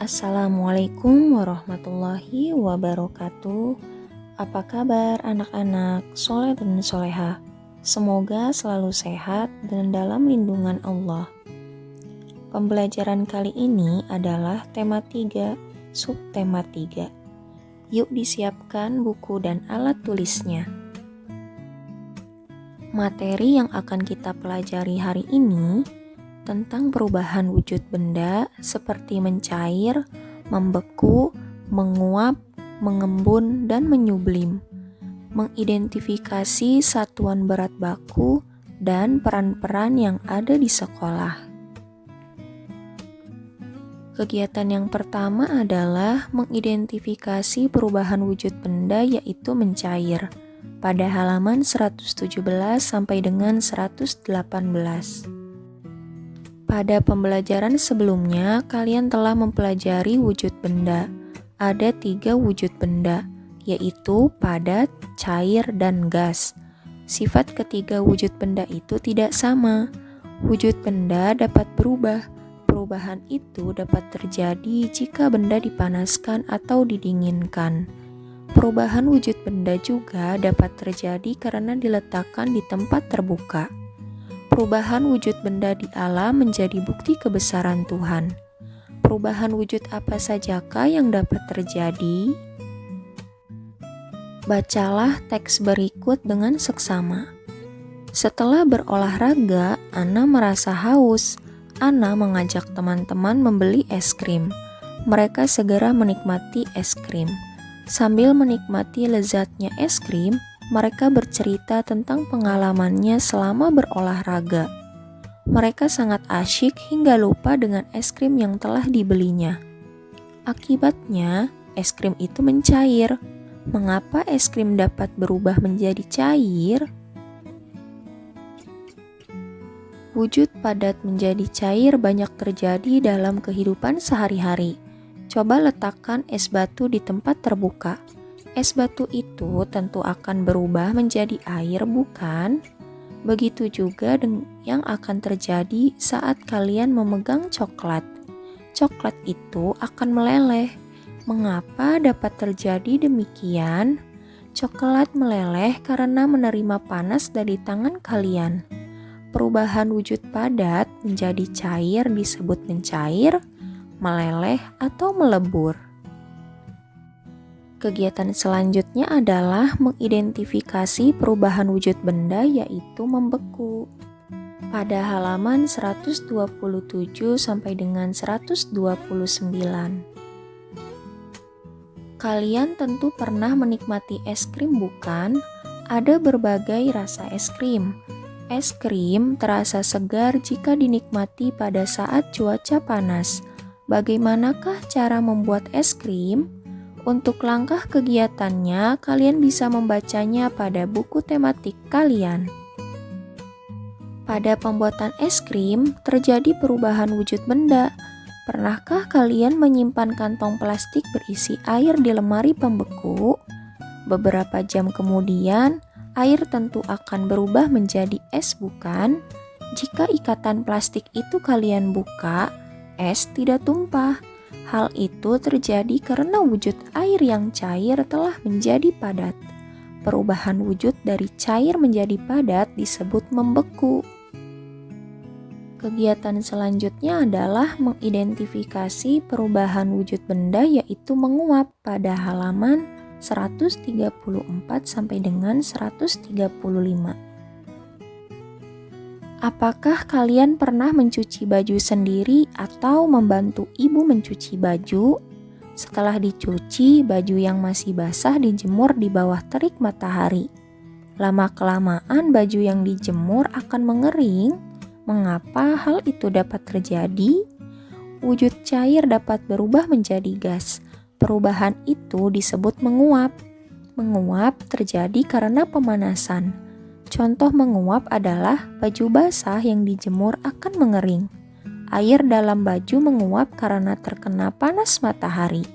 Assalamualaikum warahmatullahi wabarakatuh. Apa kabar anak-anak soleh dan soleha? Semoga selalu sehat dan dalam lindungan Allah. Pembelajaran kali ini adalah tema 3, subtema 3. Yuk disiapkan buku dan alat tulisnya. Materi yang akan kita pelajari hari ini tentang perubahan wujud benda seperti mencair, membeku, menguap, mengembun, dan menyublim, mengidentifikasi satuan berat baku, dan peran-peran yang ada di sekolah. Kegiatan yang pertama adalah mengidentifikasi perubahan wujud benda yaitu mencair pada halaman 117 sampai dengan 118. Pada pembelajaran sebelumnya, kalian telah mempelajari wujud benda. Ada 3 wujud benda, yaitu padat, cair, dan gas. Sifat ketiga wujud benda itu tidak sama. Wujud benda dapat berubah. Perubahan itu dapat terjadi jika benda dipanaskan atau didinginkan. Perubahan wujud benda juga dapat terjadi karena diletakkan di tempat terbuka. Perubahan wujud benda di alam menjadi bukti kebesaran Tuhan. Perubahan wujud apa sajakah yang dapat terjadi? Bacalah teks berikut dengan seksama. Setelah berolahraga, Ana merasa haus. Ana mengajak teman-teman membeli es krim. Mereka segera menikmati es krim. Sambil menikmati lezatnya es krim, mereka bercerita tentang pengalamannya selama berolahraga. Mereka sangat asyik hingga lupa dengan es krim yang telah dibelinya. Akibatnya, es krim itu mencair. Mengapa es krim dapat berubah menjadi cair? Wujud padat menjadi cair banyak terjadi dalam kehidupan sehari-hari. Coba letakkan es batu di tempat terbuka. Es batu itu tentu akan berubah menjadi air, bukan? Begitu juga yang akan terjadi saat kalian memegang coklat. Coklat itu akan meleleh. Mengapa dapat terjadi demikian? Coklat meleleh karena menerima panas dari tangan kalian. Perubahan wujud padat menjadi cair disebut mencair, meleleh, atau melebur. Kegiatan selanjutnya adalah mengidentifikasi perubahan wujud benda yaitu membeku. Pada halaman 127 sampai dengan 129. Kalian tentu pernah menikmati es krim, bukan? Ada berbagai rasa es krim. Es krim terasa segar jika dinikmati pada saat cuaca panas. Bagaimanakah cara membuat es krim? Untuk langkah kegiatannya, kalian bisa membacanya pada buku tematik kalian. Pada pembuatan es krim, terjadi perubahan wujud benda. Pernahkah kalian menyimpan kantong plastik berisi air di lemari pembeku? Beberapa jam kemudian, air tentu akan berubah menjadi es, bukan? Jika ikatan plastik itu kalian buka, es tidak tumpah. Hal itu terjadi karena wujud air yang cair telah menjadi padat. Perubahan wujud dari cair menjadi padat disebut membeku. Kegiatan selanjutnya adalah mengidentifikasi perubahan wujud benda yaitu menguap pada halaman 134 sampai dengan 135. Apakah kalian pernah mencuci baju sendiri atau membantu ibu mencuci baju? Setelah dicuci, baju yang masih basah dijemur di bawah terik matahari. Lama-kelamaan baju yang dijemur akan mengering. Mengapa hal itu dapat terjadi? Wujud cair dapat berubah menjadi gas. Perubahan itu disebut menguap. Menguap terjadi karena pemanasan. Contoh menguap adalah baju basah yang dijemur akan mengering. Air dalam baju menguap karena terkena panas matahari.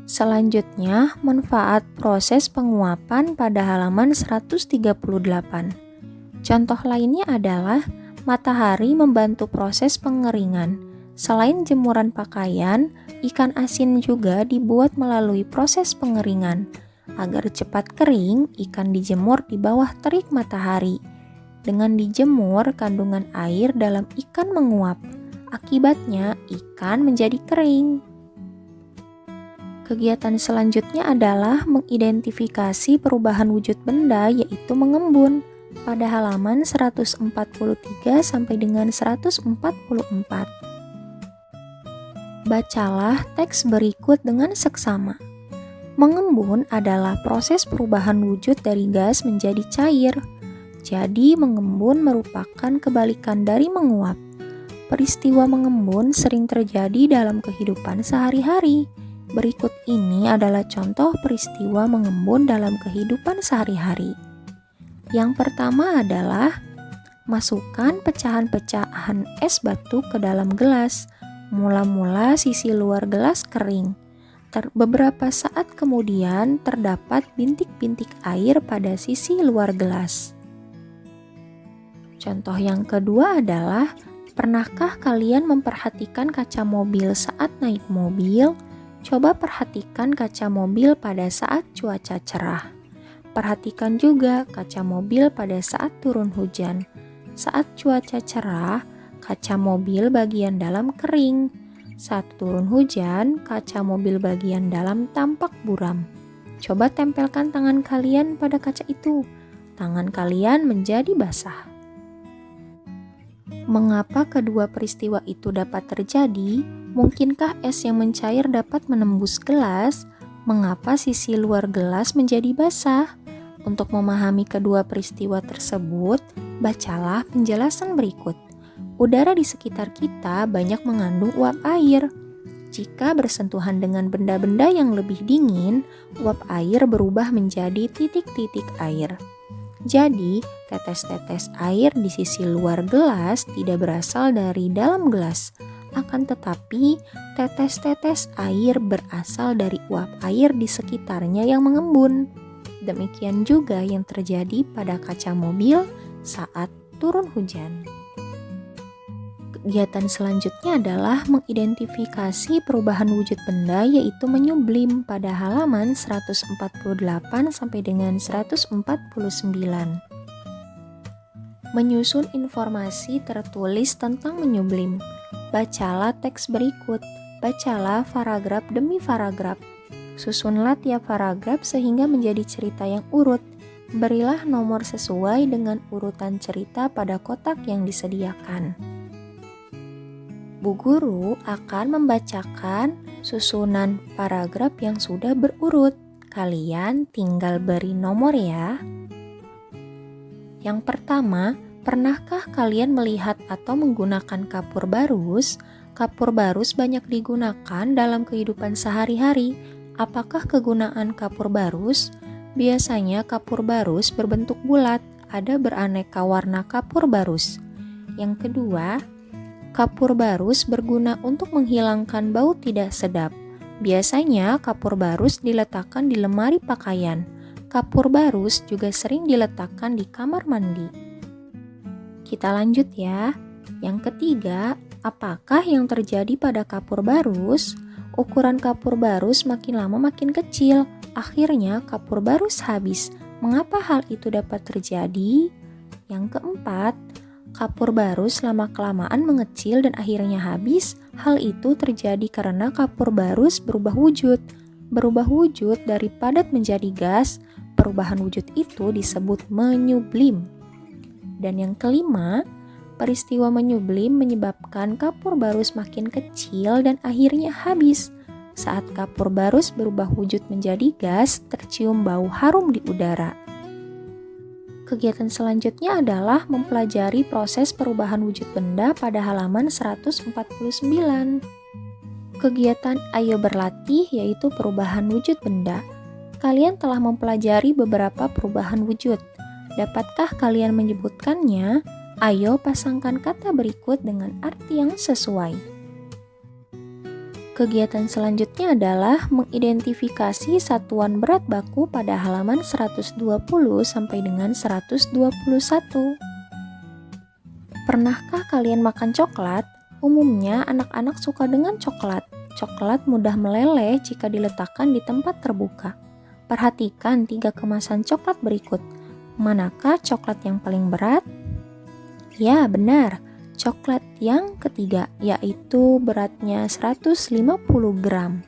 Selanjutnya, manfaat proses penguapan pada halaman 138. Contoh lainnya adalah matahari membantu proses pengeringan. Selain jemuran pakaian, ikan asin juga dibuat melalui proses pengeringan. Agar cepat kering, ikan dijemur di bawah terik matahari. Dengan dijemur, kandungan air dalam ikan menguap. Akibatnya, ikan menjadi kering. Kegiatan selanjutnya adalah mengidentifikasi perubahan wujud benda, yaitu mengembun. Pada halaman 143 sampai dengan 144. Bacalah teks berikut dengan seksama. Mengembun adalah proses perubahan wujud dari gas menjadi cair. Jadi, mengembun merupakan kebalikan dari menguap. Peristiwa mengembun sering terjadi dalam kehidupan sehari-hari. Berikut ini adalah contoh peristiwa mengembun dalam kehidupan sehari-hari. Yang pertama adalah masukkan pecahan-pecahan es batu ke dalam gelas. Mula-mula sisi luar gelas kering. Beberapa saat kemudian terdapat bintik-bintik air pada sisi luar gelas. Contoh yang kedua adalah, pernahkah kalian memperhatikan kaca mobil saat naik mobil? Coba perhatikan kaca mobil pada saat cuaca cerah. Perhatikan juga kaca mobil pada saat turun hujan. Saat cuaca cerah, kaca mobil bagian dalam kering. Saat turun hujan, kaca mobil bagian dalam tampak buram. Coba tempelkan tangan kalian pada kaca itu. Tangan kalian menjadi basah. Mengapa kedua peristiwa itu dapat terjadi? Mungkinkah es yang mencair dapat menembus gelas? Mengapa sisi luar gelas menjadi basah? Untuk memahami kedua peristiwa tersebut, bacalah penjelasan berikut. Udara di sekitar kita banyak mengandung uap air. Jika bersentuhan dengan benda-benda yang lebih dingin, uap air berubah menjadi titik-titik air. Jadi, tetes-tetes air di sisi luar gelas tidak berasal dari dalam gelas. Akan tetapi, tetes-tetes air berasal dari uap air di sekitarnya yang mengembun. Demikian juga yang terjadi pada kaca mobil saat turun hujan. Kegiatan selanjutnya adalah mengidentifikasi perubahan wujud benda, yaitu menyublim pada halaman 148 sampai dengan 149. Menyusun informasi tertulis tentang menyublim. Bacalah teks berikut. Bacalah paragraf demi paragraf. Susunlah tiap paragraf sehingga menjadi cerita yang urut. Berilah nomor sesuai dengan urutan cerita pada kotak yang disediakan. Bu Guru akan membacakan susunan paragraf yang sudah berurut. Kalian tinggal beri nomor ya. Yang pertama, pernahkah kalian melihat atau menggunakan kapur barus? Kapur barus banyak digunakan dalam kehidupan sehari-hari. Apakah kegunaan kapur barus? Biasanya kapur barus berbentuk bulat, ada beraneka warna kapur barus. Yang kedua, kapur barus berguna untuk menghilangkan bau tidak sedap. Biasanya kapur barus diletakkan di lemari pakaian. Kapur barus juga sering diletakkan di kamar mandi. Kita lanjut ya. Yang ketiga, apakah yang terjadi pada kapur barus? Ukuran kapur barus makin lama makin kecil. Akhirnya kapur barus habis. Mengapa hal itu dapat terjadi? Yang keempat, kapur barus lama-kelamaan mengecil dan akhirnya habis. Hal itu terjadi karena kapur barus berubah wujud. Berubah wujud dari padat menjadi gas. Perubahan wujud itu disebut menyublim. Dan yang kelima, peristiwa menyublim menyebabkan kapur barus makin kecil dan akhirnya habis. Saat kapur barus berubah wujud menjadi gas, tercium bau harum di udara. Kegiatan selanjutnya adalah mempelajari proses perubahan wujud benda pada halaman 149. Kegiatan Ayo Berlatih yaitu perubahan wujud benda. Kalian telah mempelajari beberapa perubahan wujud. Dapatkah kalian menyebutkannya? Ayo pasangkan kata berikut dengan arti yang sesuai. Kegiatan selanjutnya adalah mengidentifikasi satuan berat baku pada halaman 120 sampai dengan 121. Pernahkah kalian makan coklat? Umumnya anak-anak suka dengan coklat. Coklat mudah meleleh jika diletakkan di tempat terbuka. Perhatikan 3 kemasan coklat berikut. Manakah coklat yang paling berat? Ya, benar. Coklat yang ketiga, yaitu beratnya 150 gram.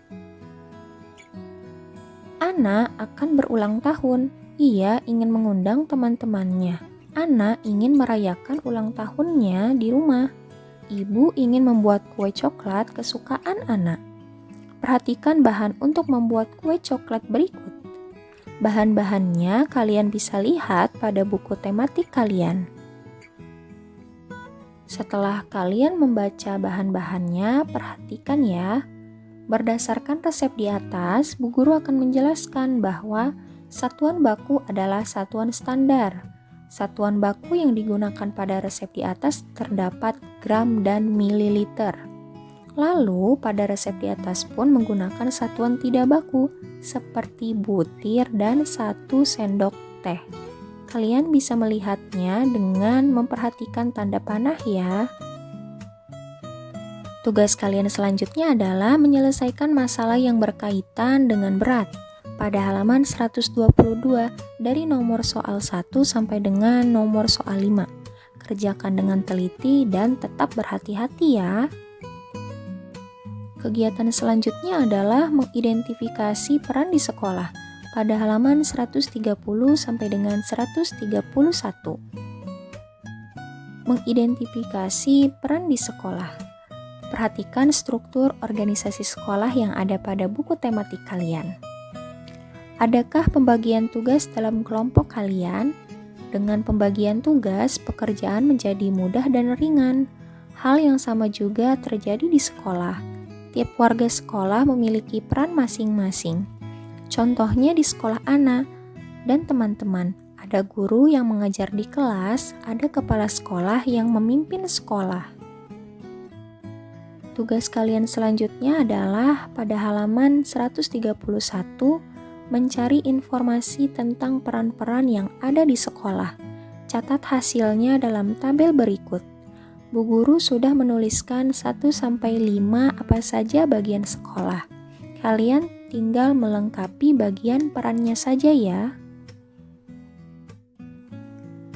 Ana akan berulang tahun. Ia ingin mengundang teman-temannya. Ana ingin merayakan ulang tahunnya di rumah. Ibu ingin membuat kue coklat kesukaan Ana. Perhatikan bahan untuk membuat kue coklat berikut. Bahan-bahannya kalian bisa lihat pada buku tematik kalian. Setelah kalian membaca bahan-bahannya, perhatikan ya. Berdasarkan resep di atas, Bu Guru akan menjelaskan bahwa satuan baku adalah satuan standar. Satuan baku yang digunakan pada resep di atas terdapat gram dan mililiter. Lalu, pada resep di atas pun menggunakan satuan tidak baku, seperti butir dan 1 sendok teh. Kalian bisa melihatnya dengan memperhatikan tanda panah ya. Tugas kalian selanjutnya adalah menyelesaikan masalah yang berkaitan dengan berat. Pada halaman 122 dari nomor soal 1 sampai dengan nomor soal 5. Kerjakan dengan teliti dan tetap berhati-hati ya. Kegiatan selanjutnya adalah mengidentifikasi peran di sekolah. Pada halaman 130 sampai dengan 131. Mengidentifikasi peran di sekolah. Perhatikan struktur organisasi sekolah yang ada pada buku tematik kalian. Adakah pembagian tugas dalam kelompok kalian? Dengan pembagian tugas, pekerjaan menjadi mudah dan ringan. Hal yang sama juga terjadi di sekolah. Tiap warga sekolah memiliki peran masing-masing. Contohnya di sekolah Ana dan teman-teman, ada guru yang mengajar di kelas, ada kepala sekolah yang memimpin sekolah. Tugas kalian selanjutnya adalah pada halaman 131 mencari informasi tentang peran-peran yang ada di sekolah. Catat hasilnya dalam tabel berikut. Bu Guru sudah menuliskan 1-5 apa saja bagian sekolah. Kalian tinggal melengkapi bagian perannya saja ya.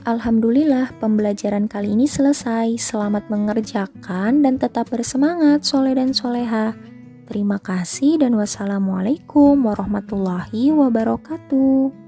Alhamdulillah, pembelajaran kali ini selesai. Selamat mengerjakan dan tetap bersemangat, soleh dan soleha. Terima kasih dan wassalamualaikum warahmatullahi wabarakatuh.